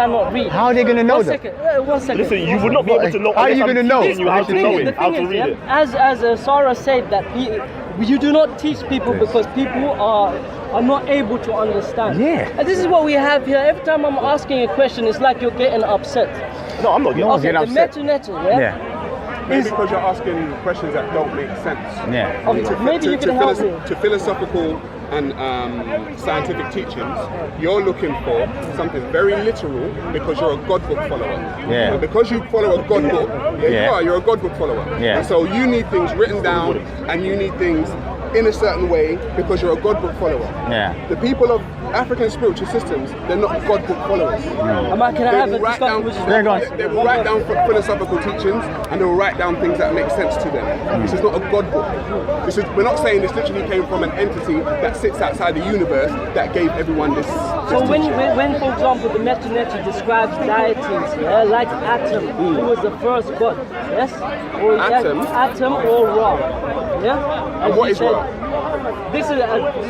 cannot read. How are they going to know One that? second. One second. Listen, you would not be able to know. How are you going to know? You have to know it. How to read it. As Sarah said, that you do not teach people because people are not able to understand. Yeah. And this is what we have here. Every time I'm asking a question, it's like you're getting upset. No, I'm not getting one's getting upset. The meta, Maybe because you're asking questions that don't make sense. Yeah. Okay, maybe you can help me. To philosophical and scientific teachings, you're looking for something very literal because you're a God book follower. Yeah. And because you follow a God book, you're a God book follower. Yeah. And so you need things written down and you need things in a certain way because you're a God book follower. Yeah. The people of African spiritual systems, they're not God book followers. Can I have a discussion with you? They will write down philosophical teachings and they will write down things that make sense to them. This is not a God book. We're not saying this literally came from an entity that sits outside the universe that gave everyone this. So when, for example, the Metaneti describes deities, like Atom, who was the first god, yes? Or Atom or Ra, yeah? And what is Ra? This is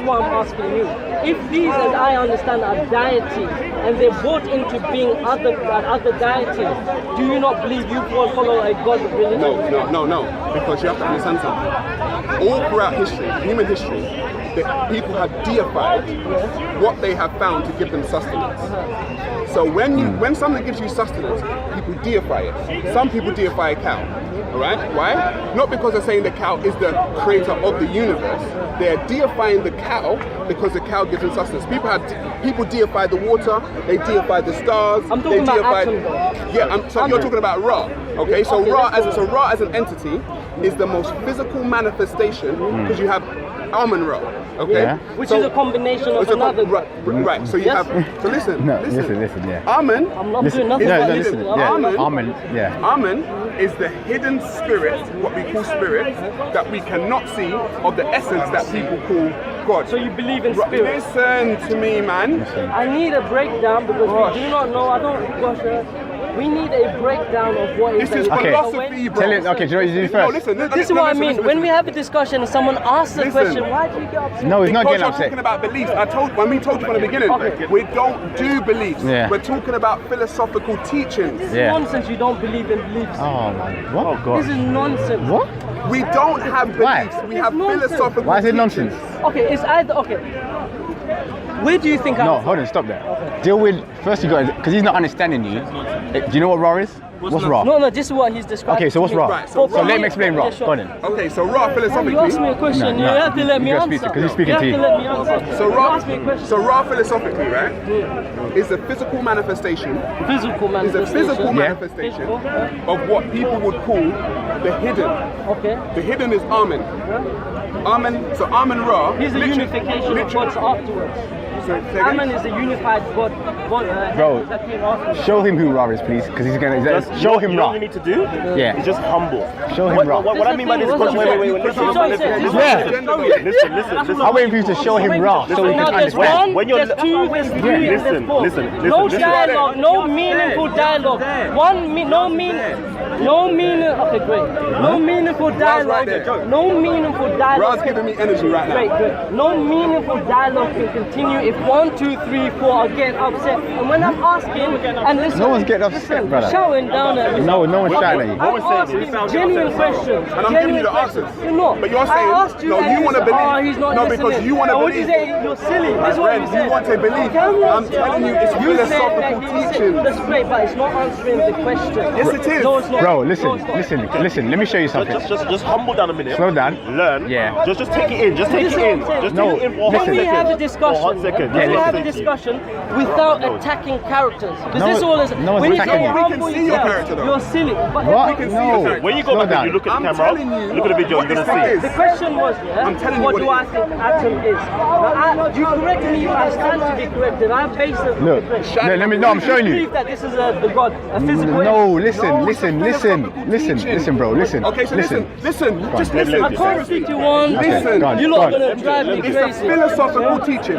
what I'm asking you. If these, as I understand, are deities, and they're brought into being other deities, do you not believe you follow a god religion? No. Because you have to understand something. All throughout history, human history, people have deified what they have found to give them sustenance. So when something gives you sustenance, people deify it. Some people deify a cow. Alright? Why? Not because they're saying the cow is the creator of the universe. They're deifying the cow because the cow gives them sustenance. People deify the water, they deify the stars. I'm talking about Atom though. You're talking about Ra. Okay, so Ra as an entity is the most physical manifestation because you have Amun-Ra, okay? Yeah. Which is a combination of another. Right. So you have. So listen. Listen. Yeah. Amun. I'm not doing nothing. Amun is the hidden spirit, what we call spirit, that we cannot see of the essence that people call God. So you believe in spirit? Listen to me, man. I need a breakdown because we do not know. We need a breakdown of what is. This is philosophy, bro. Tell it. Okay, do you know what you do first? No, listen. This is what I mean. When we have a discussion and someone asks the question, why do you get upset? No, he's not getting upset. Because we're talking about beliefs. When we told you from the beginning, we don't do beliefs. Yeah. We're talking about philosophical teachings. This is nonsense. You don't believe in beliefs. Oh man, what? Oh, God. This is nonsense. What? We don't have beliefs. We have philosophical. Why is it nonsense? Okay, it's either Where do you think No, hold on, stop there. Okay. Deal with, first you got, because he's not understanding you. Do you know what Ra is? What's Ra? No, this is what he's describing. Okay, so what's Ra? Right, so let me explain Ra. Go on then. Okay, so Ra philosophically. You asked me a question, you have to let me answer. Because he's speaking to you. You have to let me answer. So Ra philosophically, right, is a physical manifestation. Is a physical manifestation of what people would call the hidden. Okay. The hidden is Amen. So Amen-Ra. He's a unification of gods afterwards. Amen is a unified God. Bro, show him who Ra is, please, because he's gonna show him Ra. What you need to do? Yeah. He's just humble. Show him Ra. What I mean by this is, wait, listen. I'm waiting for you to show him Ra so we can understand. When you're two, there's three, there's four. No dialogue, no meaningful dialogue. No meaning. Okay, great. No meaningful dialogue. No meaningful dialogue. Ra's giving me energy right now. Great. No meaningful dialogue can continue if 1, 2, 3, 4 are getting upset. And when I'm asking, and listen, no one's getting upset, brother. Shouting down at me. No one's shouting at you. I'm asking genuine questions. And I'm giving you the answers. You're not. But you're saying, you want to believe. Oh, he's not listening. Because you want to believe. What you say? You're silly. This is what you said. You want to believe. I'm telling you, it's philosophical teaching. That's great, but it's not answering the question. Yes, it is. No, it's not. Bro, listen. Let me show you something. Just humble down a minute. Slow down. Learn. Yeah. Just take it in. Just take it in. Just take it in for Can we have a discussion? Second. Can we have a discussion without attacking characters? Because this all is. No one's attacking you. We can see your character though. You're silly. But What? can see No. your When you go back and you look at the camera, look at the video, you're gonna see it. the question was, I'm telling you what what do I think Atom is? Now, you correct me, I stand to be corrected. I'm based on Look, I'm showing I you. believe that this is the God, a physical. No, listen, bro, listen. Okay, so listen. Just listen. I can't speak to one. Listen. You're not gonna drive me It's crazy. a philosophical teaching.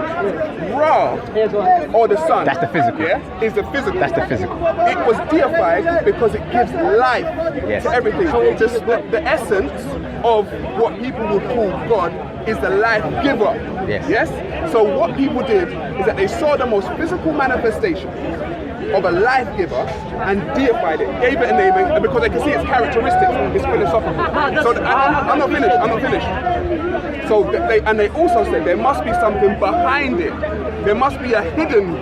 Ra, Yeah, go on. or the sun. That's the physical. Yeah, is the physical. That's the physical. It was deified because it gives life Yes. to everything. Just the essence of what people would call God is the life giver. Yes. Yes? So what people did is that they saw the most physical manifestation. of a life giver and deified it, gave it a name, and because they can see its characteristics, it's philosophical. So I'm not finished. So they also said there must be something behind it. There must be a hidden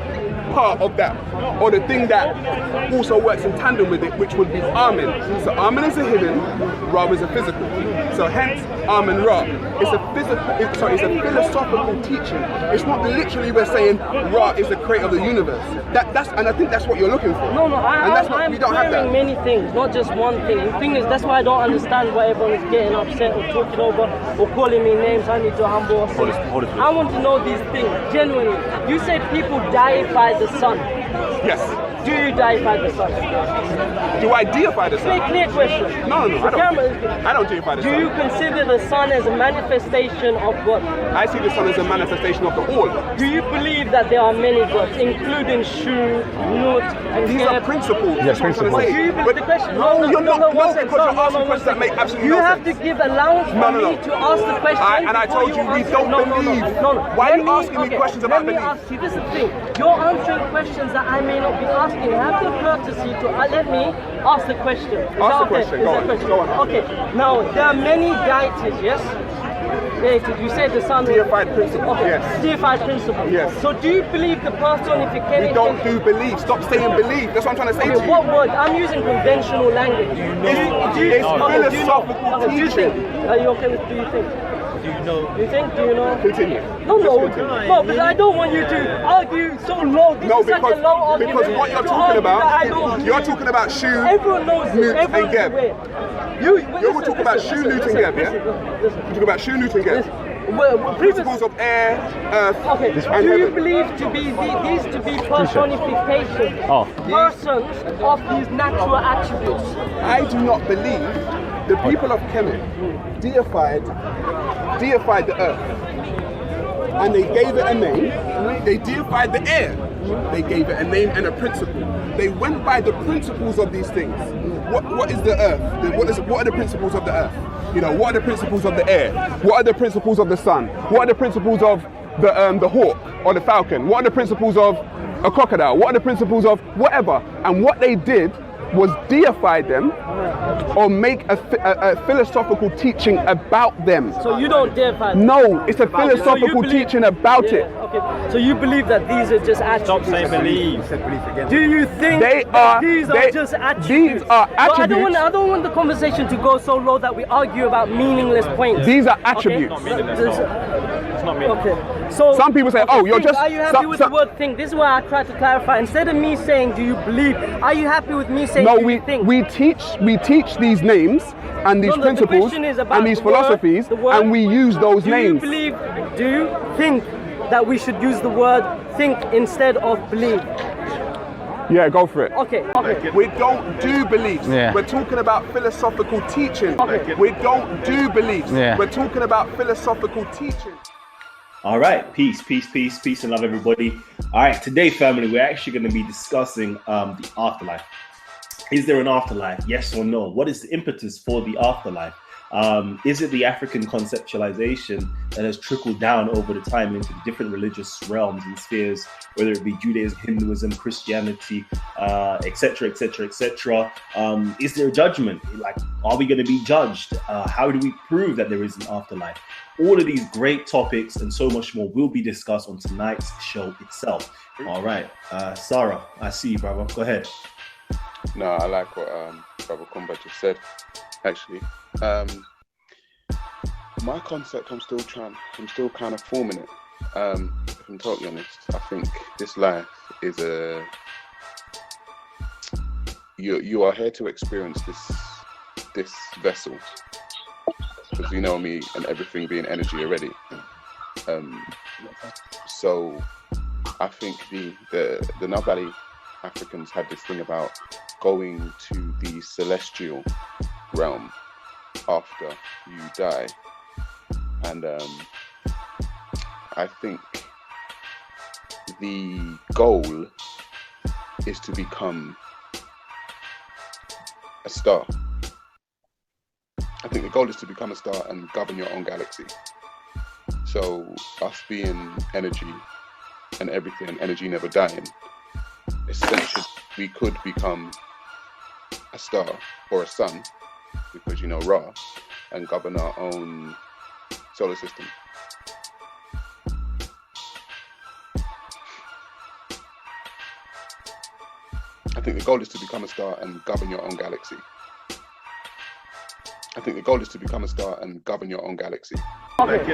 part of that, or the thing that also works in tandem with it, which would be Amen. So Amen is a hidden, Ra is a physical. So hence Amen Ra. It's a philosophical teaching. It's not literally we're saying Ra is the creator of the universe. And I think that's what you're looking for. I'm hearing many things, not just one thing. The thing is, that's why I don't understand why everyone is getting upset or talking over or calling me names. I need to humble myself. I want to know these things genuinely. You say people deify the sun. Yes. Do you deify the sun? Do I deify the sun? It's a clear question. No, I don't deify the sun. Do you consider the sun as a manifestation of God? I see the sun as a manifestation of the all. Do you believe that there are many gods, including Shu, Nut, and these are principles? Yes, principles. Do you believe the question? No, you're not. No, because you're asking questions that make absolutely no sense. You have to give allowance for me to ask the question. And I told you we don't believe. Why are you asking me questions about belief? Let me ask you, this is the thing. You're answering questions that I may not be asking. Have the courtesy to let me ask the question. Ask the question. Go on. Okay. Now, there are many deities, yes? You said the sun. Deified principle. Okay. Yes. Deified principle. Yes. So do you believe the personification? We don't do belief. Stop saying belief. That's what I'm trying to say to you. What word? I'm using conventional language. It's philosophical teaching. Are you okay with do you think? Do you know? Do you think? Do you know? Continue. No, but I don't want you to argue so low. This is such a low argument. Because what you're talking about Shu, everyone knows Newt, this. and Geb. You're talking about Shu, Newt, and Geb, yeah? You're talking about Shu, Newt, and Geb. Principles of air, earth, okay. and do you heaven. believe these to be personification, persons of these natural attributes? I do not believe the people of Kemetic deified the earth, and they gave it a name. They deified the air. They gave it a name and a principle. They went by the principles of these things. What is the earth? What are the principles of the earth? You know, what are the principles of the air? What are the principles of the sun? What are the principles of the hawk or the falcon? What are the principles of a crocodile? What are the principles of whatever? And what they did was deify them or make a philosophical teaching about them. So you don't deify them? No, it's a philosophical teaching about it. Okay. So you believe that these are just attributes? Stop saying believe. Do you think these are just attributes? These are attributes. Well, I don't want the conversation to go so low that we argue about meaningless points. These are attributes. It's not meaningless. Okay. So some people say, "Oh, you're just." Are you happy with the word think? This is why I try to clarify. Instead of me saying, "Do you believe?" Are you happy with me saying, "No, do you think?" we teach these names and these principles and these philosophies, and we use those names. Do you think that we should use the word think instead of believe? Yeah, go for it. Okay. We don't do beliefs. Yeah. We're talking about philosophical teaching. Okay. We don't do beliefs. Yeah. We're talking about philosophical teaching. All right, peace and love, everybody. All right, today, family, we're actually going to be discussing the afterlife. Is there an afterlife? Yes or no? What is the impetus for the afterlife? Is it the African conceptualization that has trickled down over the time into the different religious realms and spheres, whether it be Judaism, Hinduism, Christianity, etc., etc., etc.? Is there a judgment? Like, are we going to be judged? How do we prove that there is an afterlife? All of these great topics and so much more will be discussed on tonight's show itself. All right, Sarah, I see you, brother. Go ahead. No, I like what Brother Kumba just said, actually. My concept, I'm still kind of forming it. If I'm totally honest, I think this life is you are here to experience this vessel, because you know me and everything being energy already. So I think the Nile Africans had this thing about going to the celestial realm after you die, and I think the goal is to become a star. I think the goal is to become a star and govern your own galaxy. So us being energy and everything, energy never dying, essentially we could become a star or a sun, because you know Ra, and govern our own solar system. I think the goal is to become a star and govern your own galaxy. I think the goal is to become a star and govern your own galaxy.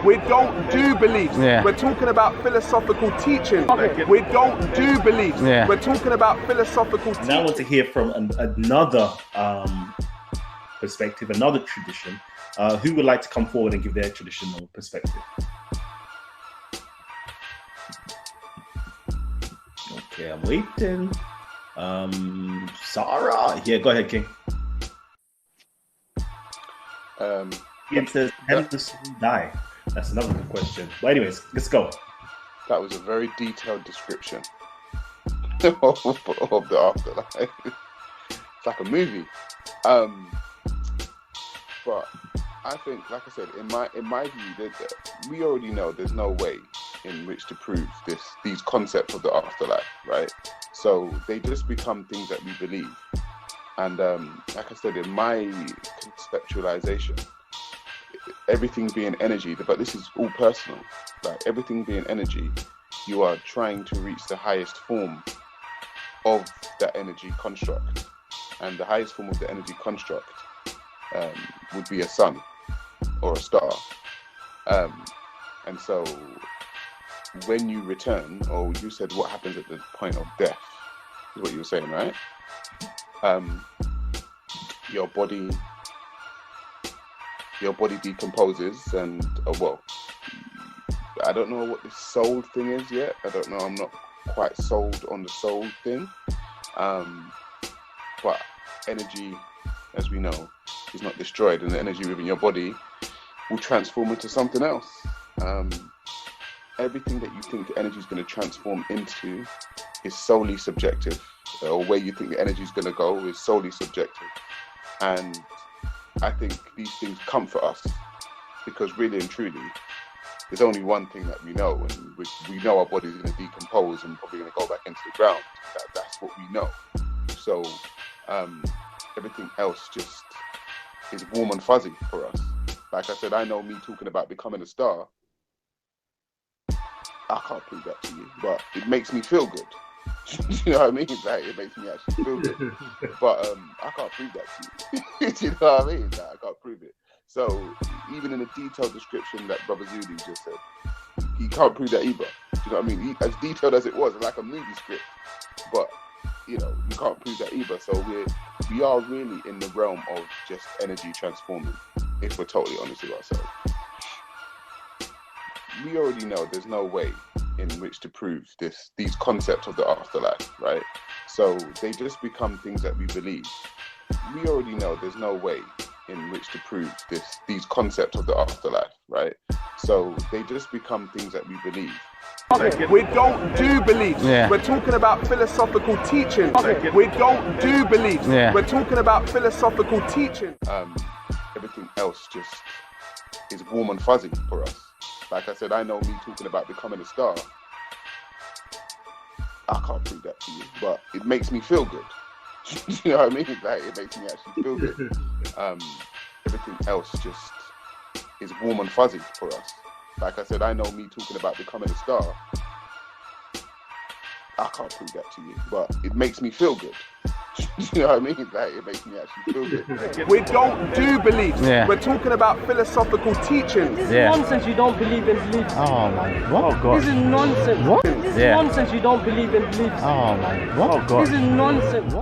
We don't do beliefs. Yeah. We're talking about philosophical teaching. We don't do beliefs. Yeah. We're talking about philosophical teaching. Now I want to hear from another perspective, another tradition. Who would like to come forward and give their traditional perspective? Okay, I'm waiting. Sarah. Yeah, go ahead, King. It says, "Can the soul die?" That's another good question. But anyways, let's go. That was a very detailed description of the afterlife. It's like a movie. But I think, like I said, in my view, that we already know there's no way in which to prove these concepts of the afterlife, right? So they just become things that we believe. And like I said, in my conceptualization, everything being energy, but this is all personal, like everything being energy, you are trying to reach the highest form of that energy construct. And the highest form of the energy construct would be a sun or a star. And so when you return, or you said what happens at the point of death, is what you were saying, right? Your body decomposes, and well, I don't know what this soul thing is yet. I don't know. I'm not quite sold on the soul thing. But energy, as we know, is not destroyed, and the energy within your body will transform into something else. Everything that you think energy is going to transform into is solely subjective, or where you think the energy is going to go is solely subjective. And I think these things comfort us, because really and truly, there's only one thing that we know, and we know our body's going to decompose and probably going to go back into the ground. That's what we know. So everything else just is warm and fuzzy for us. Like I said, I know me talking about becoming a star, I can't prove that to you, but it makes me feel good. You know what I mean? Like, it makes me actually feel good. But I can't prove that to you. Do you know what I mean? Like, I can't prove it. So even in the detailed description that Brother Zulu just said, he can't prove that either. Do you know what I mean? As detailed as it was, like a movie script. But, you know, we can't prove that either. So we are really in the realm of just energy transforming, if we're totally honest with ourselves. We already know there's no way in which to prove these concepts of the afterlife, right? So they just become things that we believe. We already know there's no way in which to prove these concepts of the afterlife, right? So they just become things that we believe. We don't do beliefs. Yeah. We're talking about philosophical teaching. We don't do beliefs. Yeah. We're talking about philosophical teaching. Everything else just is warm and fuzzy for us. Like I said, I know me talking about becoming a star, I can't prove that to you, but it makes me feel good. You know what I mean? Like, it makes me actually feel good. Everything else just is warm and fuzzy for us. Like I said, I know me talking about becoming a star, I can't prove that to you, but it makes me feel good. You know what I mean? Like, it makes me actually feel good. We don't do beliefs. Yeah. We're talking about philosophical teaching. This is nonsense. You don't believe in beliefs. Oh my, what? Oh God. This is nonsense. What? This is Yeah. nonsense. You don't believe in beliefs. Oh my, what? Oh God. This is nonsense.